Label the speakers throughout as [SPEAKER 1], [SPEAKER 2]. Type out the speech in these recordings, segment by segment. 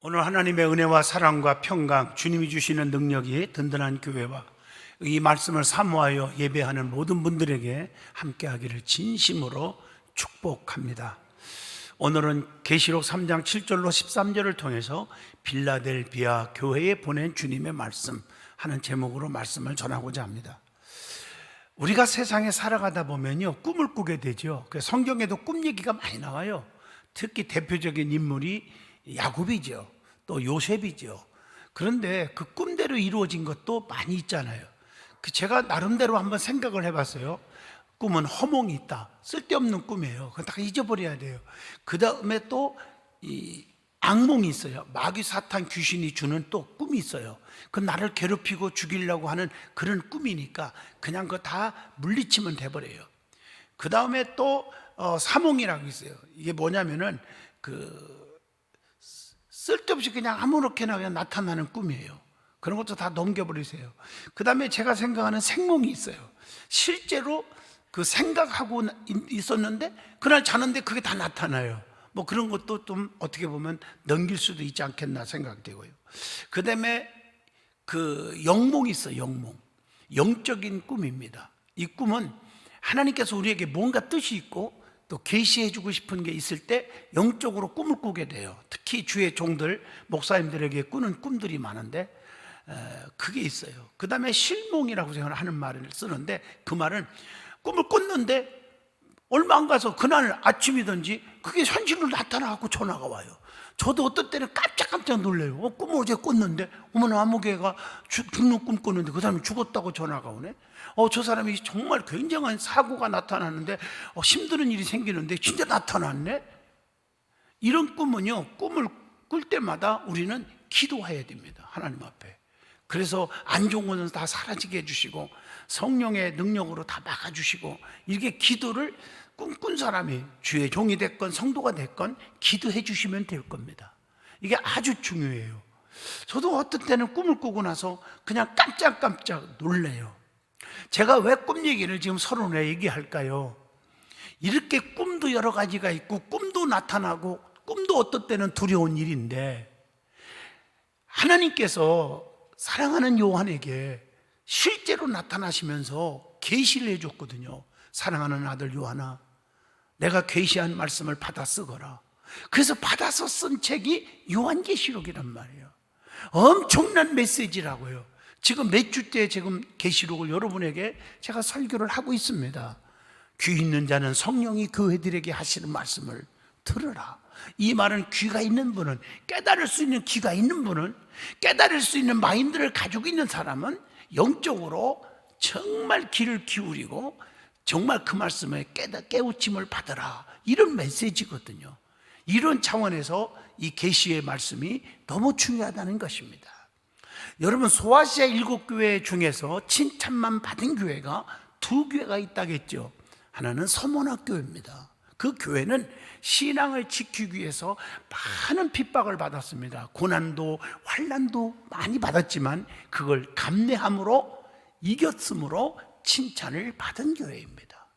[SPEAKER 1] 오늘 하나님의 은혜와 사랑과 평강, 주님이 주시는 능력이 든든한 교회와 이 말씀을 사모하여 예배하는 모든 분들에게 함께하기를 진심으로 축복합니다. 오늘은 계시록 3장 7절로 13절을 통해서 빌라델비아 교회에 보낸 주님의 말씀 하는 제목으로 말씀을 전하고자 합니다. 우리가 세상에 살아가다 보면요, 꿈을 꾸게 되죠. 성경에도 꿈 얘기가 많이 나와요. 특히 대표적인 인물이 야곱이죠. 또 요셉이죠. 그런데 그 꿈대로 이루어진 것도 많이 있잖아요. 제가 나름대로 한번 생각을 해봤어요. 꿈은 허몽이 있다. 쓸데없는 꿈이에요. 그거 다 잊어버려야 돼요. 그 다음에 또 이 악몽이 있어요. 마귀 사탄 귀신이 주는 또 꿈이 있어요. 그 나를 괴롭히고 죽이려고 하는 그런 꿈이니까 그냥 그거 다 물리치면 돼버려요. 그 다음에 또 사몽이라고 있어요. 이게 뭐냐면은 쓸데없이 그냥 아무렇게나 그냥 나타나는 꿈이에요. 그런 것도 다 넘겨버리세요. 그 다음에 제가 생각하는 생몽이 있어요. 실제로 그 생각하고 있었는데 그날 자는데 그게 다 나타나요. 뭐 그런 것도 좀 어떻게 보면 넘길 수도 있지 않겠나 생각되고요. 그 다음에 그 영몽이 있어요. 영몽, 영적인 꿈입니다. 이 꿈은 하나님께서 우리에게 뭔가 뜻이 있고 또 계시해 주고 싶은 게 있을 때 영적으로 꿈을 꾸게 돼요. 특히 주의 종들, 목사님들에게 꾸는 꿈들이 많은데 그게 있어요. 그 다음에 실몽이라고 하는 말을 쓰는데, 그 말은 꿈을 꿨는데 얼마 안 가서 그날 아침이든지 그게 현실로 나타나고 전화가 와요. 저도 어떤 때는 깜짝깜짝 놀래요. 꿈을 어제 꿨는데 어머나 아무개가 죽는 꿈 꿨는데 그 사람이 죽었다고 전화가 오네. 저 사람이 정말 굉장한 사고가 나타나는데 힘든 일이 생기는데 진짜 나타났네. 이런 꿈은요, 꿈을 꿀 때마다 우리는 기도해야 됩니다. 하나님 앞에. 그래서 안 좋은 것은 다 사라지게 해주시고 성령의 능력으로 다 막아주시고, 이렇게 기도를 꿈꾼 사람이 주의 종이 됐건 성도가 됐건 기도해 주시면 될 겁니다. 이게 아주 중요해요. 저도 어떤 때는 꿈을 꾸고 나서 그냥 깜짝깜짝 놀래요. 제가 왜 꿈 얘기를 지금 서론에 얘기할까요? 이렇게 꿈도 여러 가지가 있고 꿈도 나타나고 꿈도 어떤 때는 두려운 일인데, 하나님께서 사랑하는 요한에게 실제로 나타나시면서 계시를 해줬거든요. 사랑하는 아들 요한아, 내가 계시한 말씀을 받아 쓰거라. 그래서 받아서 쓴 책이 요한계시록이란 말이에요. 엄청난 메시지라고요. 지금 몇 주째 지금 계시록을 여러분에게 제가 설교를 하고 있습니다. 귀 있는 자는 성령이 교회들에게 하시는 말씀을 들으라. 이 말은 귀가 있는 분은, 깨달을 수 있는 귀가 있는 분은, 깨달을 수 있는 마인드를 가지고 있는 사람은 영적으로 정말 귀를 기울이고 정말 그 말씀에 깨우침을 받으라, 이런 메시지거든요. 이런 차원에서 이 계시의 말씀이 너무 중요하다는 것입니다. 여러분, 소아시아 7교회 중에서 칭찬만 받은 교회가 2교회가 있다겠죠. 하나는 서문학교입니다. 그 교회는 신앙을 지키기 위해서 많은 핍박을 받았습니다. 고난도 환난도 많이 받았지만 그걸 감내함으로 이겼으므로 칭찬을 받은 교회입니다.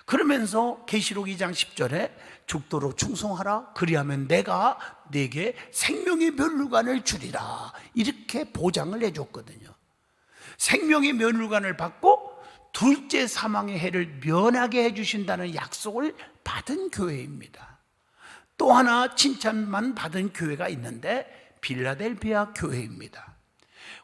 [SPEAKER 1] 그러면서 계시록 2장 10절에 죽도록 충성하라, 그리하면 내가 네게 생명의 면류관을 주리라, 이렇게 보장을 해줬거든요. 생명의 면류관을 받고 둘째 사망의 해를 면하게 해주신다는 약속을 받은 교회입니다. 또 하나 칭찬만 받은 교회가 있는데 빌라델비아 교회입니다.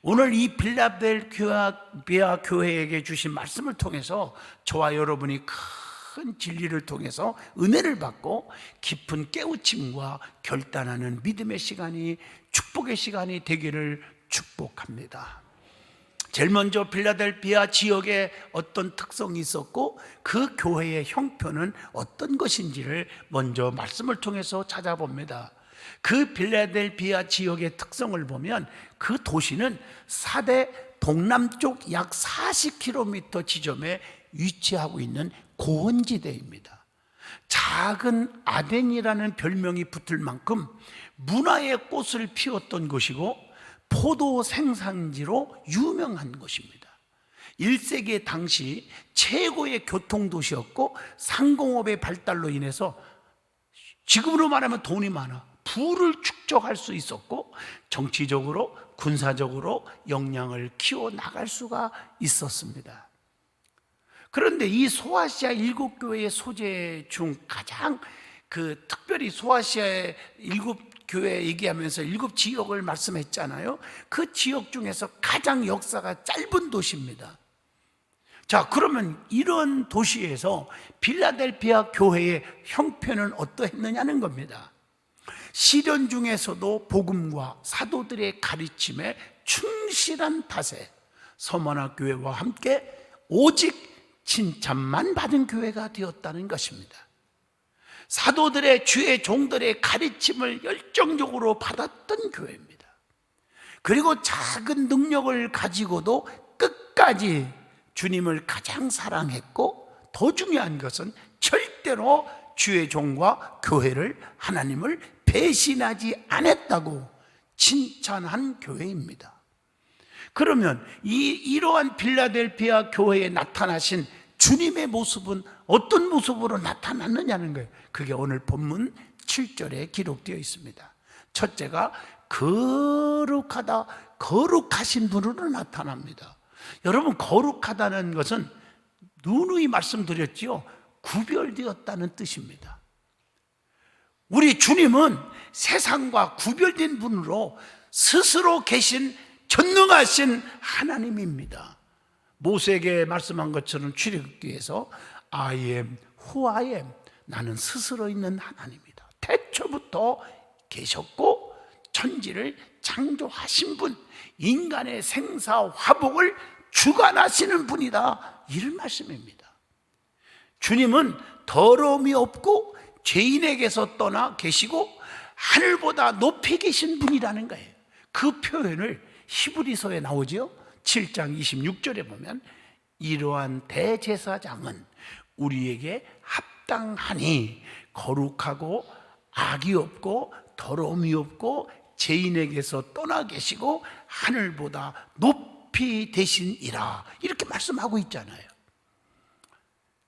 [SPEAKER 1] 오늘 이 빌라델비아 교회에게 주신 말씀을 통해서 저와 여러분이 큰 진리를 통해서 은혜를 받고 깊은 깨우침과 결단하는 믿음의 시간이, 축복의 시간이 되기를 축복합니다. 제일 먼저 빌라델비아 지역에 어떤 특성이 있었고 그 교회의 형편은 어떤 것인지를 먼저 말씀을 통해서 찾아봅니다. 그 빌라델비아 지역의 특성을 보면 그 도시는 사대 동남쪽 약 40km 지점에 위치하고 있는 고원지대입니다. 작은 아덴이라는 별명이 붙을 만큼 문화의 꽃을 피웠던 곳이고 포도 생산지로 유명한 곳입니다. 1세기 당시 최고의 교통도시였고 상공업의 발달로 인해서 지금으로 말하면 돈이 많아 부를 축적할 수 있었고 정치적으로 군사적으로 역량을 키워나갈 수가 있었습니다. 그런데 이 소아시아 7교회의 소재 중 가장 특별히 소아시아의 7교회 얘기하면서 7지역을 말씀했잖아요. 그 지역 중에서 가장 역사가 짧은 도시입니다. 자, 그러면 이런 도시에서 필라델피아 교회의 형편은 어떠했느냐는 겁니다. 시련 중에서도 복음과 사도들의 가르침에 충실한 탓에 서머나 교회와 함께 오직 칭찬만 받은 교회가 되었다는 것입니다. 사도들의 주의 종들의 가르침을 열정적으로 받았던 교회입니다. 그리고 작은 능력을 가지고도 끝까지 주님을 가장 사랑했고 더 중요한 것은 절대로 주의 종과 교회를 하나님을 배신하지 않았다고 칭찬한 교회입니다. 그러면 이러한 필라델피아 교회에 나타나신 주님의 모습은 어떤 모습으로 나타났느냐는 거예요. 그게 오늘 본문 7절에 기록되어 있습니다. 첫째가 거룩하다, 거룩하신 분으로 나타납니다. 여러분, 거룩하다는 것은 누누이 말씀드렸지요, 구별되었다는 뜻입니다. 우리 주님은 세상과 구별된 분으로 스스로 계신 전능하신 하나님입니다. 모세에게 말씀한 것처럼 출애굽기에서 I am who I am, 나는 스스로 있는 하나님이다. 태초부터 계셨고 천지를 창조하신 분, 인간의 생사 화복을 주관하시는 분이다, 이런 말씀입니다. 주님은 더러움이 없고 죄인에게서 떠나 계시고 하늘보다 높이 계신 분이라는 거예요. 그 표현을 히브리서에 나오죠. 7장 26절에 보면 이러한 대제사장은 우리에게 합당하니 거룩하고 악이 없고 더러움이 없고 죄인에게서 떠나 계시고 하늘보다 높이 되시니라, 이렇게 말씀하고 있잖아요.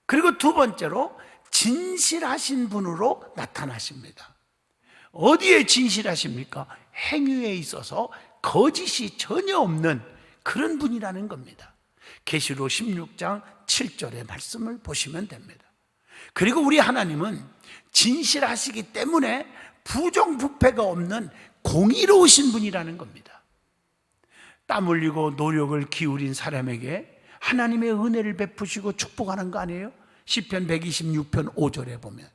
[SPEAKER 1] 그리고 두 번째로 진실하신 분으로 나타나십니다. 어디에 진실하십니까? 행위에 있어서 거짓이 전혀 없는 그런 분이라는 겁니다. 계시록 16장 7절의 말씀을 보시면 됩니다. 그리고 우리 하나님은 진실하시기 때문에 부정부패가 없는 공의로우신 분이라는 겁니다. 땀 흘리고 노력을 기울인 사람에게 하나님의 은혜를 베푸시고 축복하는 거 아니에요? 시편 126편 5절에 보면.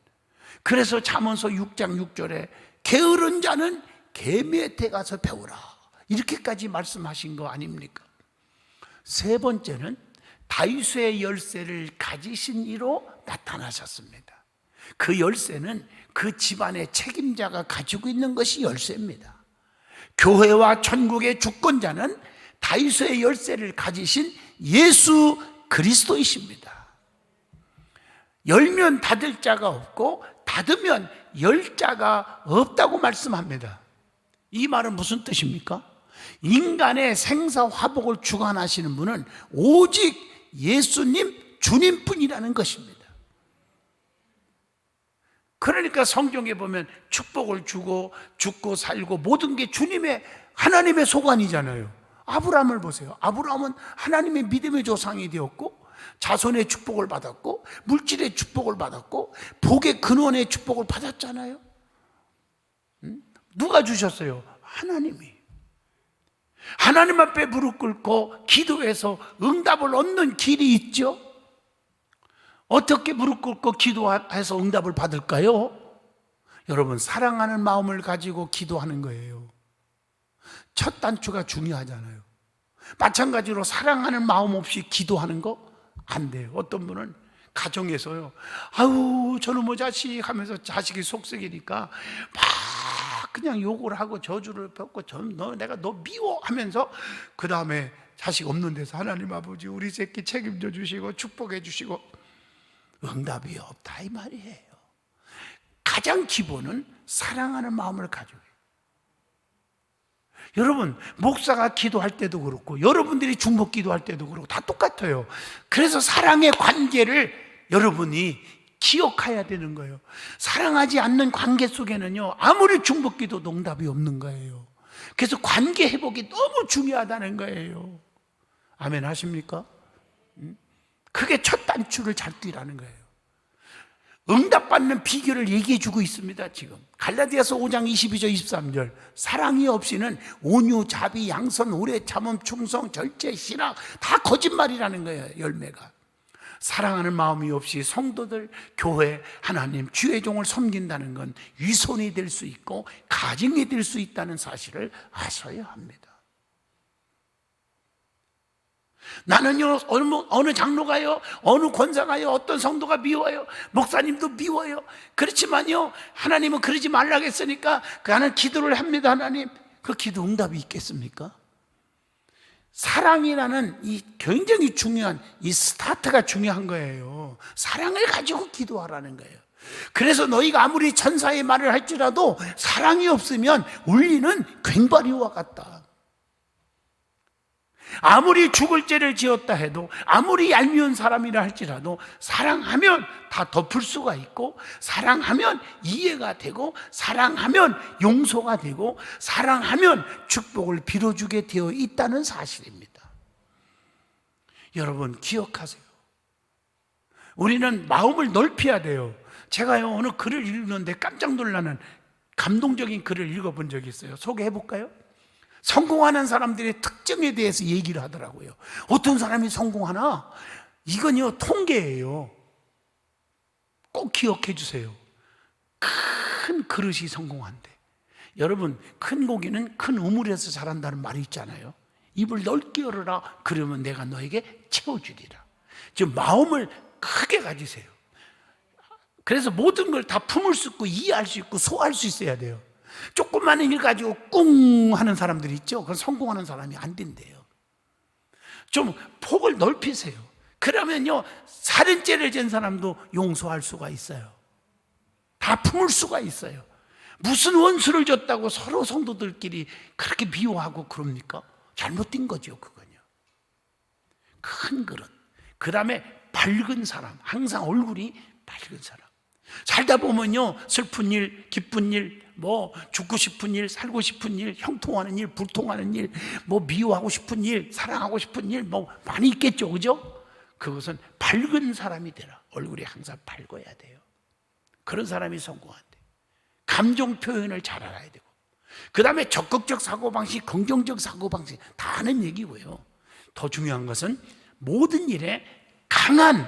[SPEAKER 1] 그래서 잠언서 6장 6절에 게으른 자는 개 밑에 가서 배우라, 이렇게까지 말씀하신 거 아닙니까? 세 번째는 다윗의 열쇠를 가지신 이로 나타나셨습니다. 그 열쇠는 그 집안의 책임자가 가지고 있는 것이 열쇠입니다. 교회와 천국의 주권자는 다윗의 열쇠를 가지신 예수 그리스도이십니다. 열면 닫을 자가 없고 닫으면 열 자가 없다고 말씀합니다. 이 말은 무슨 뜻입니까? 인간의 생사 화복을 주관하시는 분은 오직 예수님, 주님뿐이라는 것입니다. 그러니까 성경에 보면 축복을 주고 죽고 살고 모든 게 주님의, 하나님의 소관이잖아요. 아브라함을 보세요. 아브라함은 하나님의 믿음의 조상이 되었고 자손의 축복을 받았고 물질의 축복을 받았고 복의 근원의 축복을 받았잖아요. 누가 주셨어요? 하나님이. 하나님 앞에 무릎 꿇고 기도해서 응답을 얻는 길이 있죠. 어떻게 무릎 꿇고 기도해서 응답을 받을까요? 여러분, 사랑하는 마음을 가지고 기도하는 거예요. 첫 단추가 중요하잖아요. 마찬가지로 사랑하는 마음 없이 기도하는 거 안 돼요. 어떤 분은 가정에서요, 아유 저놈의 자식 하면서 자식이 속썩이니까 막 그냥 욕을 하고 저주를 뱉고 내가 너 미워 하면서 그 다음에 자식 없는 데서 하나님 아버지 우리 새끼 책임져 주시고 축복해 주시고, 응답이 없다 이 말이에요. 가장 기본은 사랑하는 마음을 가져요. 여러분, 목사가 기도할 때도 그렇고 여러분들이 중보 기도할 때도 그렇고 다 똑같아요. 그래서 사랑의 관계를 여러분이 기억해야 되는 거예요. 사랑하지 않는 관계 속에는요, 아무리 중보 기도도 응답이 없는 거예요. 그래서 관계 회복이 너무 중요하다는 거예요. 아멘 하십니까? 그게 첫 단추를 잘 뛰라는 거예요. 응답받는 비결을 얘기해 주고 있습니다. 지금 갈라디아서 5장 22절 23절, 사랑이 없이는 온유, 자비, 양선, 오래 참음, 충성, 절제, 신학 다 거짓말이라는 거예요. 열매가. 사랑하는 마음이 없이 성도들, 교회, 하나님, 주의 종을 섬긴다는 건 위선이 될 수 있고 가증이 될 수 있다는 사실을 아셔야 합니다. 나는요, 어느 장로가요, 어느 권사가요, 어떤 성도가 미워요, 목사님도 미워요. 그렇지만요, 하나님은 그러지 말라고 했으니까 나는 기도를 합니다. 하나님, 그 기도 응답이 있겠습니까? 사랑이라는 이 굉장히 중요한 이 스타트가 중요한 거예요. 사랑을 가지고 기도하라는 거예요. 그래서 너희가 아무리 천사의 말을 할지라도 사랑이 없으면 울리는 괭바리와 같다. 아무리 죽을 죄를 지었다 해도, 아무리 얄미운 사람이라 할지라도 사랑하면 다 덮을 수가 있고, 사랑하면 이해가 되고, 사랑하면 용서가 되고, 사랑하면 축복을 빌어주게 되어 있다는 사실입니다. 여러분 기억하세요. 우리는 마음을 넓혀야 돼요. 제가요, 어느 글을 읽는데 깜짝 놀라는 감동적인 글을 읽어본 적이 있어요. 소개해 볼까요? 성공하는 사람들의 특징에 대해서 얘기를 하더라고요. 어떤 사람이 성공하나? 이건요, 통계예요. 꼭 기억해 주세요. 큰 그릇이 성공한대. 여러분, 큰 고기는 큰 우물에서 자란다는 말이 있잖아요. 입을 넓게 열어라, 그러면 내가 너에게 채워주리라. 지금 마음을 크게 가지세요. 그래서 모든 걸 다 품을 수 있고 이해할 수 있고 소화할 수 있어야 돼요. 조그만 일 가지고 꿍 하는 사람들이 있죠. 그건 성공하는 사람이 안 된대요. 좀 폭을 넓히세요. 그러면요, 살인죄를 지은 사람도 용서할 수가 있어요. 다 품을 수가 있어요. 무슨 원수를 줬다고 서로 성도들끼리 그렇게 미워하고 그럽니까? 잘못된 거죠, 그건요. 큰 그릇. 그 다음에 밝은 사람. 항상 얼굴이 밝은 사람. 살다 보면요, 슬픈 일, 기쁜 일, 뭐 죽고 싶은 일, 살고 싶은 일, 형통하는 일, 불통하는 일, 뭐 미워하고 싶은 일, 사랑하고 싶은 일, 뭐 많이 있겠죠, 그죠? 그것은 밝은 사람이 되라. 얼굴이 항상 밝아야 돼요. 그런 사람이 성공한대. 감정 표현을 잘 알아야 되고, 그 다음에 적극적 사고방식, 긍정적 사고방식 다 하는 얘기고요. 더 중요한 것은 모든 일에 강한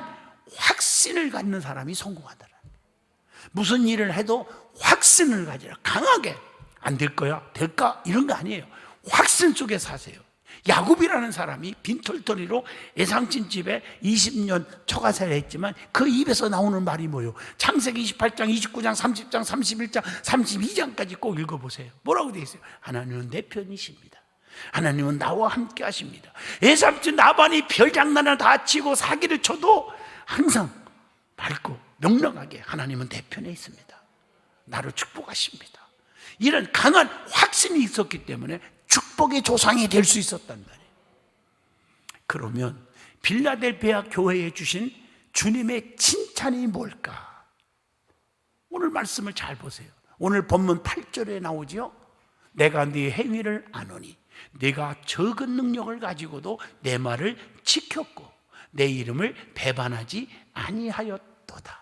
[SPEAKER 1] 확신을 갖는 사람이 성공하더라. 무슨 일을 해도 확신을 가지라. 강하게. 안 될 거야? 될까? 이런 거 아니에요. 확신 속에 사세요. 야곱이라는 사람이 빈털터리로 애상친 집에 20년 처가살이를 했지만 그 입에서 나오는 말이 뭐예요? 창세기 28장, 29장, 30장, 31장, 32장까지 꼭 읽어보세요. 뭐라고 되어 있어요? 하나님은 내 편이십니다. 하나님은 나와 함께 하십니다. 애삼촌 나반이 별장난을 다 치고 사기를 쳐도 항상 밝고 명랑하게 하나님은 내 편에 있습니다. 나를 축복하십니다. 이런 강한 확신이 있었기 때문에 축복의 조상이 될 수 있었단 말이에요. 그러면 빌라델피아 교회에 주신 주님의 칭찬이 뭘까? 오늘 말씀을 잘 보세요. 오늘 본문 8절에 나오죠. 내가 네 행위를 아노니 네가 적은 능력을 가지고도 내 말을 지켰고 내 이름을 배반하지 아니하였도다.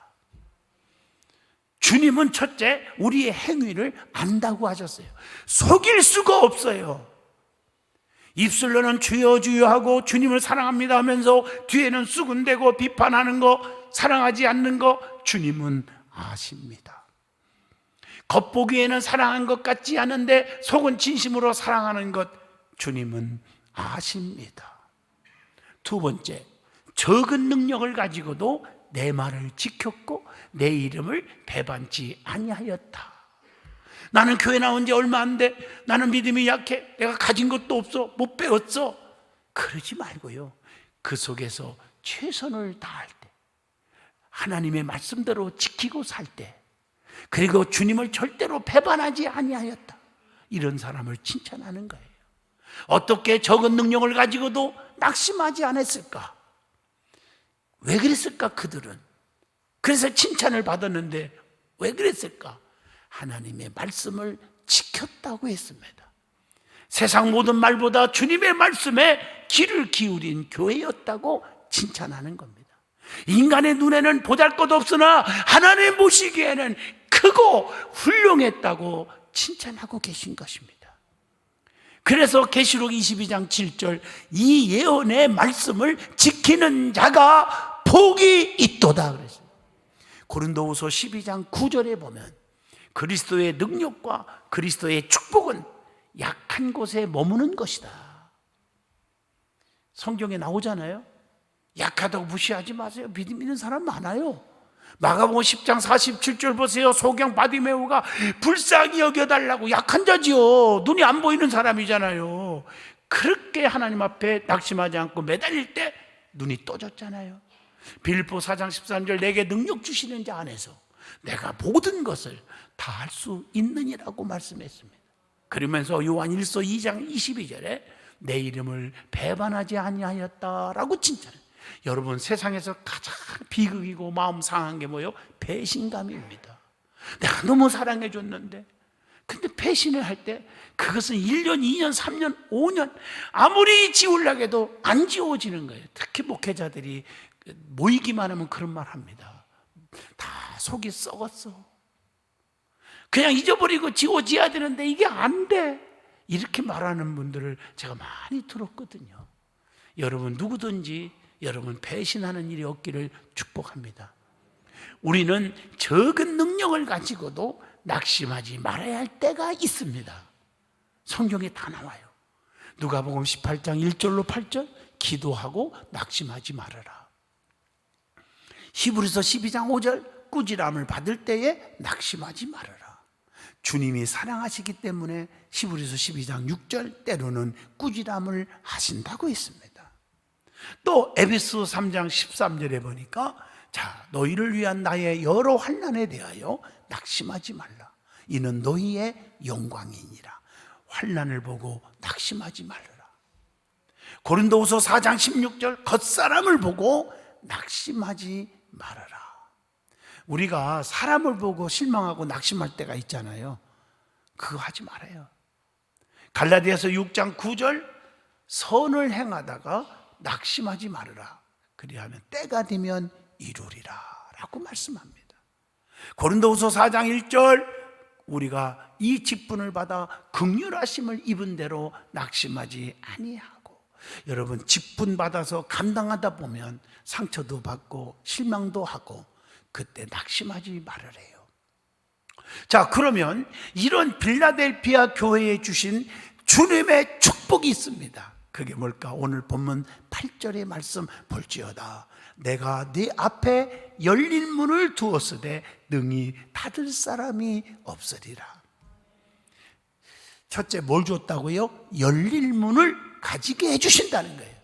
[SPEAKER 1] 주님은 첫째, 우리의 행위를 안다고 하셨어요. 속일 수가 없어요. 입술로는 주여 주여 하고 주님을 사랑합니다 하면서 뒤에는 수군대고 비판하는 거, 사랑하지 않는 거 주님은 아십니다. 겉보기에는 사랑한 것 같지 않은데 속은 진심으로 사랑하는 것 주님은 아십니다. 두 번째, 적은 능력을 가지고도 내 말을 지켰고 내 이름을 배반치 아니하였다. 나는 교회 나온 지 얼마 안 돼. 나는 믿음이 약해. 내가 가진 것도 없어. 못 배웠어. 그러지 말고요, 그 속에서 최선을 다할 때, 하나님의 말씀대로 지키고 살 때, 그리고 주님을 절대로 배반하지 아니하였다, 이런 사람을 칭찬하는 거예요. 어떻게 적은 능력을 가지고도 낙심하지 않았을까? 왜 그랬을까 그들은? 그래서 칭찬을 받았는데 왜 그랬을까? 하나님의 말씀을 지켰다고 했습니다. 세상 모든 말보다 주님의 말씀에 귀를 기울인 교회였다고 칭찬하는 겁니다. 인간의 눈에는 보잘것없으나 하나님 보시기에는 크고 훌륭했다고 칭찬하고 계신 것입니다. 그래서 계시록 22장 7절 이 예언의 말씀을 지키는 자가 복이 있도다 그랬어요. 고린도후서 12장 9절에 보면 그리스도의 능력과 그리스도의 축복은 약한 곳에 머무는 것이다. 성경에 나오잖아요. 약하다고 무시하지 마세요. 믿는 사람 많아요. 마가복음 10장 47절 보세요. 소경 바디메오가 불쌍히 여겨달라고. 약한 자지요. 눈이 안 보이는 사람이잖아요. 그렇게 하나님 앞에 낙심하지 않고 매달릴 때 눈이 떠졌잖아요. 빌립보 4장 13절 내게 능력 주시는 자 안에서 내가 모든 것을 다 할 수 있느니라고 말씀했습니다. 그러면서 요한 1서 2장 22절에 내 이름을 배반하지 아니하였다라고 칭찬해요. 여러분, 세상에서 가장 비극이고 마음 상한 게 뭐예요? 배신감입니다. 내가 너무 사랑해 줬는데 근데 배신을 할 때 그것은 1년, 2년, 3년, 5년 아무리 지우려고 해도 안 지워지는 거예요. 특히 목회자들이 모이기만 하면 그런 말 합니다. 다 속이 썩었어. 그냥 잊어버리고 지워져야 되는데 이게 안 돼. 이렇게 말하는 분들을 제가 많이 들었거든요. 여러분, 누구든지 여러분 배신하는 일이 없기를 축복합니다. 우리는 적은 능력을 가지고도 낙심하지 말아야 할 때가 있습니다. 성경에 다 나와요. 누가복음 18장 1절로 8절 기도하고 낙심하지 말아라. 히브리서 12장 5절 꾸지람을 받을 때에 낙심하지 말아라. 주님이 사랑하시기 때문에 히브리서 12장 6절 때로는 꾸지람을 하신다고 했습니다. 또 에베소 3장 13절에 보니까 자, 너희를 위한 나의 여러 환난에 대하여 낙심하지 말라. 이는 너희의 영광이니라. 환난을 보고 낙심하지 말라. 고린도후서 4장 16절 겉사람을 보고 낙심하지 말아라. 우리가 사람을 보고 실망하고 낙심할 때가 있잖아요. 그거 하지 말아요. 갈라디아서 6장 9절 선을 행하다가 낙심하지 말아라. 그리하면 때가 되면 이루리라 라고 말씀합니다. 고린도후서 4장 1절 우리가 이 직분을 받아 긍휼하심을 입은 대로 낙심하지 아니하고. 여러분, 직분 받아서 감당하다 보면 상처도 받고 실망도 하고 그때 낙심하지 말으래요. 자, 그러면 이런 빌라델피아 교회에 주신 주님의 축복이 있습니다. 그게 뭘까? 오늘 본문 8절의 말씀 볼지어다. 내가 네 앞에 열린 문을 두었으되 능히 닫을 사람이 없으리라. 첫째, 뭘 줬다고요? 열릴 문을 가지게 해주신다는 거예요.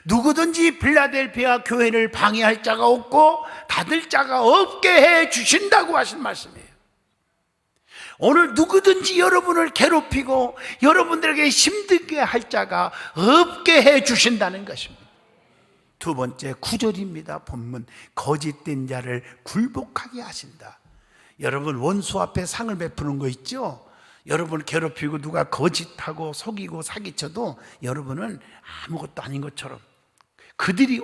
[SPEAKER 1] 누구든지 빌라델피아 교회를 방해할 자가 없고 닫을 자가 없게 해주신다고 하신 말씀이에요. 오늘 누구든지 여러분을 괴롭히고 여러분들에게 힘들게 할 자가 없게 해주신다는 것입니다. 두 번째, 9절입니다. 본문 거짓된 자를 굴복하게 하신다. 여러분, 원수 앞에 상을 베푸는 거 있죠? 여러분 괴롭히고 누가 거짓하고 속이고 사기쳐도 여러분은 아무것도 아닌 것처럼 그들이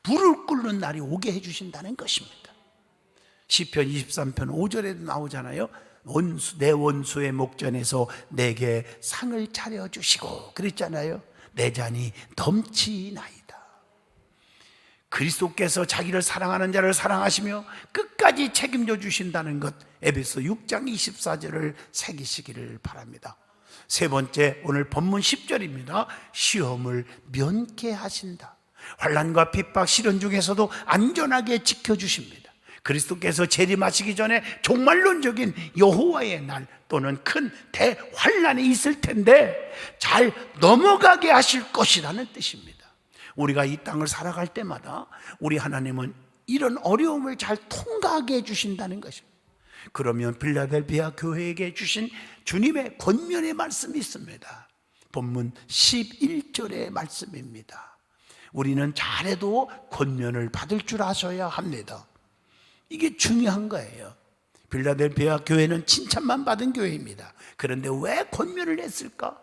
[SPEAKER 1] 불을 끓는 날이 오게 해주신다는 것입니다. 시편 23편 5절에도 나오잖아요. 내 원수의 목전에서 내게 상을 차려주시고 그랬잖아요. 내 잔이 넘치나이다. 그리스도께서 자기를 사랑하는 자를 사랑하시며 끝까지 책임져 주신다는 것, 에베소 6장 24절을 새기시기를 바랍니다. 세 번째, 오늘 본문 10절입니다. 시험을 면케하신다. 환난과 핍박, 시련 중에서도 안전하게 지켜주십니다. 그리스도께서 재림하시기 전에 종말론적인 여호와의 날 또는 큰 대환난이 있을 텐데 잘 넘어가게 하실 것이라는 뜻입니다. 우리가 이 땅을 살아갈 때마다 우리 하나님은 이런 어려움을 잘 통과하게 해주신다는 것입니다. 그러면 빌라델피아 교회에게 주신 주님의 권면의 말씀이 있습니다. 본문 11절의 말씀입니다. 우리는 잘해도 권면을 받을 줄 아셔야 합니다. 이게 중요한 거예요. 빌라델피아 교회는 칭찬만 받은 교회입니다. 그런데 왜 권면을 했을까?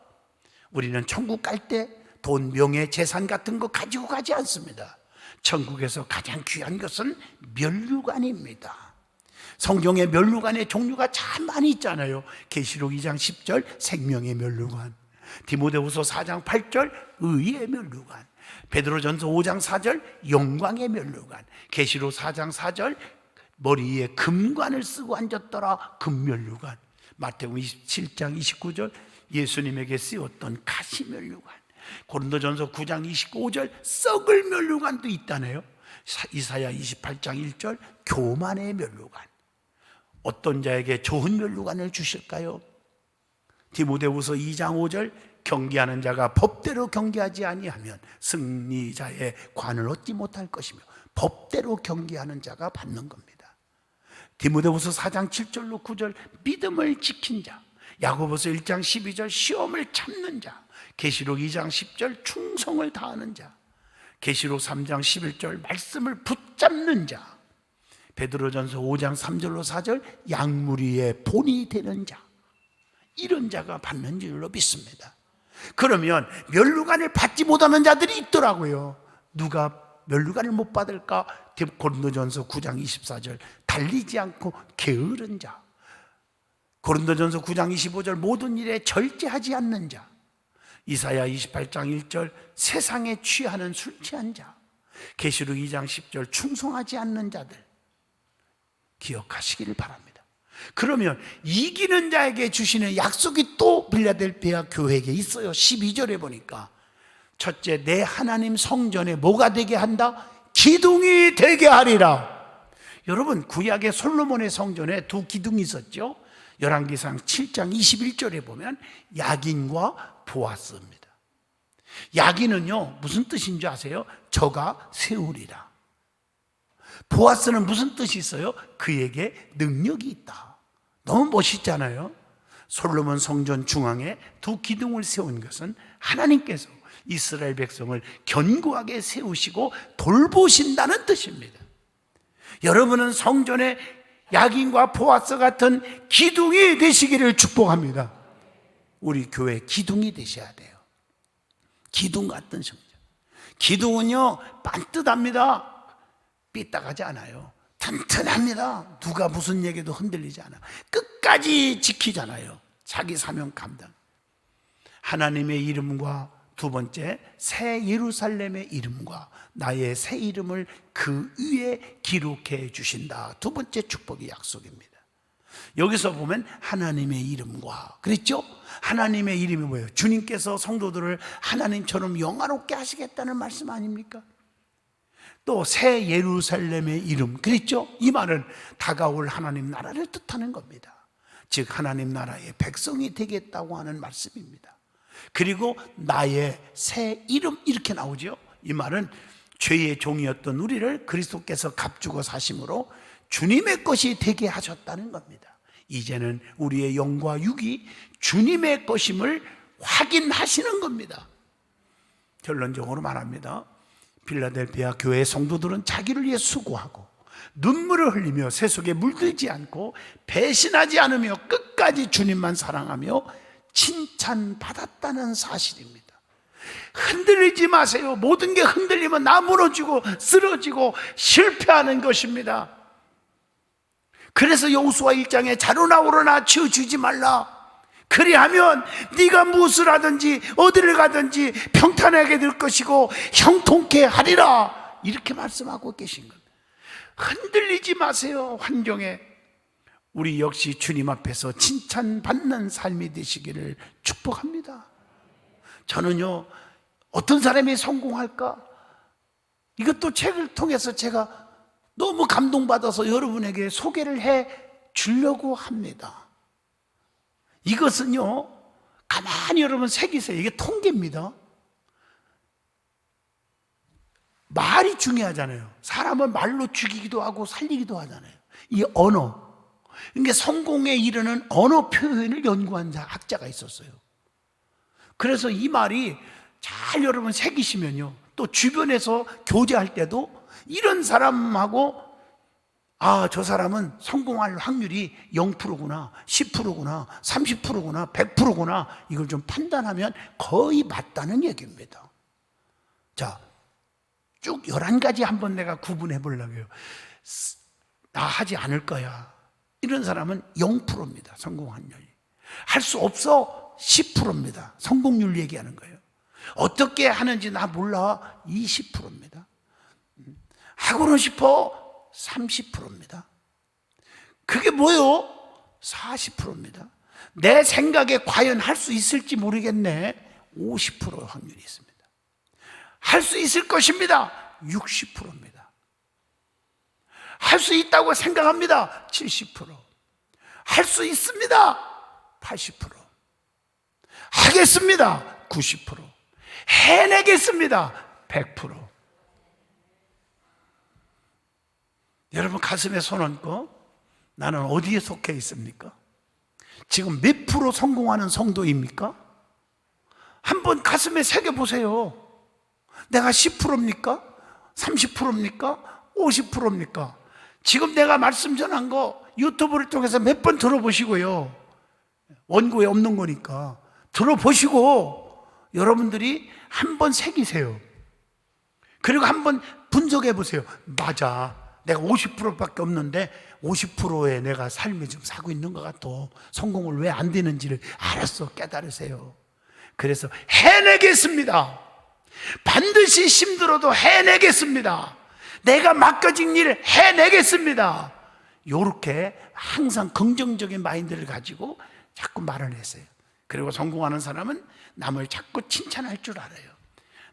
[SPEAKER 1] 우리는 천국 갈 때 돈, 명예, 재산 같은 거 가지고 가지 않습니다. 천국에서 가장 귀한 것은 면류관입니다. 성경에 면류관의 종류가 참 많이 있잖아요. 계시록 2장 10절 생명의 면류관, 디모데후서 4장 8절 의의 면류관, 베드로전서 5장 4절 영광의 면류관, 계시록 4장 4절 머리에 금관을 쓰고 앉았더라 금면류관, 마태복음 27장 29절 예수님에게 쓰였던 가시면류관, 고린도전서 9장 25절 썩을 면류관도 있다네요. 이사야 28장 1절 교만의 면류관. 어떤 자에게 좋은 면류관을 주실까요? 디모데후서 2장 5절 경계하는 자가 법대로 경계하지 아니하면 승리자의 관을 얻지 못할 것이며 법대로 경계하는 자가 받는 겁니다. 디모데후서 4장 7절로 9절 믿음을 지킨 자, 야고보서 1장 12절 시험을 참는 자, 계시록 2장 10절 충성을 다하는 자, 계시록 3장 11절 말씀을 붙잡는 자, 베드로전서 5장 3절로 4절 양무리의 본이 되는 자, 이런 자가 받는 줄로 믿습니다. 그러면 면류관을 받지 못하는 자들이 있더라고요. 누가 면류관을 못 받을까? 고린도전서 9장 24절 달리지 않고 게으른 자, 고린도전서 9장 25절 모든 일에 절제하지 않는 자, 이사야 28장 1절 세상에 취하는 술 취한 자, 계시록 2장 10절 충성하지 않는 자들 기억하시기를 바랍니다. 그러면 이기는 자에게 주시는 약속이 또 빌라델피아 교회에게 있어요. 12절에 보니까 첫째, 내 하나님 성전에 뭐가 되게 한다? 기둥이 되게 하리라. 여러분, 구약의 솔로몬의 성전에 두 기둥이 있었죠. 열왕기상 7장 21절에 보면 야긴과 보아스입니다. 야긴은요 무슨 뜻인 줄 아세요? 저가 세우리라. 보아스는 무슨 뜻이 있어요? 그에게 능력이 있다. 너무 멋있잖아요. 솔로몬 성전 중앙에 두 기둥을 세운 것은 하나님께서 이스라엘 백성을 견고하게 세우시고 돌보신다는 뜻입니다. 여러분은 성전에 야긴과 보아스 같은 기둥이 되시기를 축복합니다. 우리 교회 기둥이 되셔야 돼요. 기둥 같은 성전. 기둥은요 반듯합니다. 삐딱하지 않아요. 튼튼합니다. 누가 무슨 얘기도 흔들리지 않아. 끝까지 지키잖아요. 자기 사명 감당. 하나님의 이름과 두 번째 새 예루살렘의 이름과 나의 새 이름을 그 위에 기록해 주신다. 두 번째 축복의 약속입니다. 여기서 보면 하나님의 이름과 그랬죠? 하나님의 이름이 뭐예요? 주님께서 성도들을 하나님처럼 영화롭게 하시겠다는 말씀 아닙니까? 또 새 예루살렘의 이름 그랬죠? 이 말은 다가올 하나님 나라를 뜻하는 겁니다. 즉 하나님 나라의 백성이 되겠다고 하는 말씀입니다. 그리고 나의 새 이름 이렇게 나오죠. 이 말은 죄의 종이었던 우리를 그리스도께서 값주고 사심으로 주님의 것이 되게 하셨다는 겁니다. 이제는 우리의 영과 육이 주님의 것임을 확인하시는 겁니다. 결론적으로 말합니다. 필라델피아 교회 성도들은 자기를 위해 수고하고 눈물을 흘리며 세속에 물들지 않고 배신하지 않으며 끝까지 주님만 사랑하며 칭찬받았다는 사실입니다. 흔들리지 마세요. 모든 게 흔들리면 나 무너지고 쓰러지고 실패하는 것입니다. 그래서 여호수아 1장에 자루나 우러나 치워주지 말라. 그리하면 네가 무엇을 하든지 어디를 가든지 평탄하게 될 것이고 형통케 하리라. 이렇게 말씀하고 계신 겁니다. 흔들리지 마세요. 환경에. 우리 역시 주님 앞에서 칭찬받는 삶이 되시기를 축복합니다. 저는요 어떤 사람이 성공할까? 이것도 책을 통해서 제가 너무 감동받아서 여러분에게 소개를 해 주려고 합니다. 이것은요 가만히 여러분 새기세요. 이게 통계입니다. 말이 중요하잖아요. 사람은 말로 죽이기도 하고 살리기도 하잖아요. 이 언어, 그러니까 성공에 이르는 언어 표현을 연구한 학자가 있었어요. 그래서 이 말이 잘 여러분 새기시면요, 또 주변에서 교제할 때도 이런 사람하고 저 사람은 성공할 확률이 0%구나, 10%구나, 30%구나, 100%구나, 이걸 좀 판단하면 거의 맞다는 얘기입니다. 자, 쭉 11가지 한번 내가 구분해 보려고요. 나 하지 않을 거야, 이런 사람은 0%입니다. 성공 확률이. 할 수 없어, 10%입니다. 성공률 얘기하는 거예요. 어떻게 하는지 나 몰라, 20%입니다. 하고는 싶어, 30%입니다. 그게 뭐요? 40%입니다. 내 생각에 과연 할 수 있을지 모르겠네, 50% 확률이 있습니다. 할 수 있을 것입니다, 60%입니다. 할 수 있다고 생각합니다, 70%. 할 수 있습니다, 80%. 하겠습니다, 90%. 해내겠습니다, 100%. 여러분 가슴에 손 얹고 나는 어디에 속해 있습니까? 지금 몇 프로 성공하는 성도입니까? 한번 가슴에 새겨보세요. 내가 10%입니까? 30%입니까? 50%입니까? 지금 내가 말씀 전한 거 유튜브를 통해서 몇 번 들어보시고요. 원고에 없는 거니까 들어보시고 여러분들이 한번 새기세요. 그리고 한번 분석해 보세요. 맞아, 내가 50%밖에 없는데 50%의 내가 삶을 좀 사고 있는 것 같아. 성공을 왜 안 되는지를 알았어, 깨달으세요. 그래서 해내겠습니다. 반드시 힘들어도 해내겠습니다. 내가 맡겨진 일을 해내겠습니다. 이렇게 항상 긍정적인 마인드를 가지고 자꾸 말을 했어요. 그리고 성공하는 사람은 남을 자꾸 칭찬할 줄 알아요.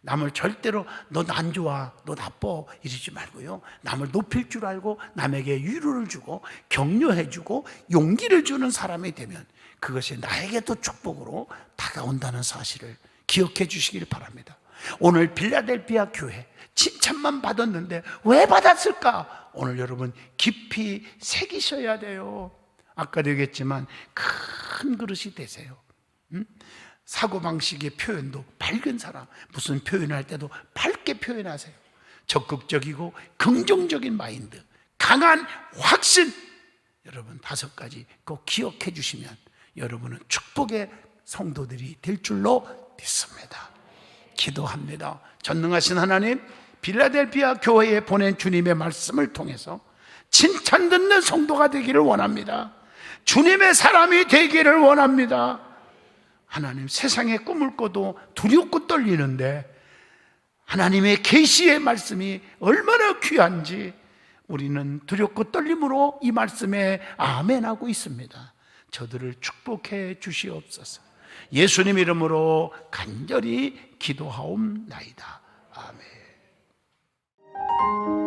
[SPEAKER 1] 남을 절대로 너 안 좋아, 너 나빠 이러지 말고요, 남을 높일 줄 알고 남에게 위로를 주고 격려해 주고 용기를 주는 사람이 되면 그것이 나에게도 축복으로 다가온다는 사실을 기억해 주시길 바랍니다. 오늘 빌라델피아 교회 칭찬만 받았는데 왜 받았을까? 오늘 여러분 깊이 새기셔야 돼요. 아까도 얘기했지만 큰 그릇이 되세요. 사고방식의 표현도 밝은 사람, 무슨 표현할 때도 밝게 표현하세요. 적극적이고 긍정적인 마인드, 강한 확신. 여러분 5가지 꼭 기억해 주시면 여러분은 축복의 성도들이 될 줄로 믿습니다. 기도합니다. 전능하신 하나님, 빌라델피아 교회에 보낸 주님의 말씀을 통해서 칭찬 듣는 성도가 되기를 원합니다. 주님의 사람이 되기를 원합니다. 하나님, 세상에 꿈을 꿔도 두렵고 떨리는데 하나님의 계시의 말씀이 얼마나 귀한지 우리는 두렵고 떨림으로 이 말씀에 아멘하고 있습니다. 저들을 축복해 주시옵소서. 예수님 이름으로 간절히 기도하옵나이다. 아멘.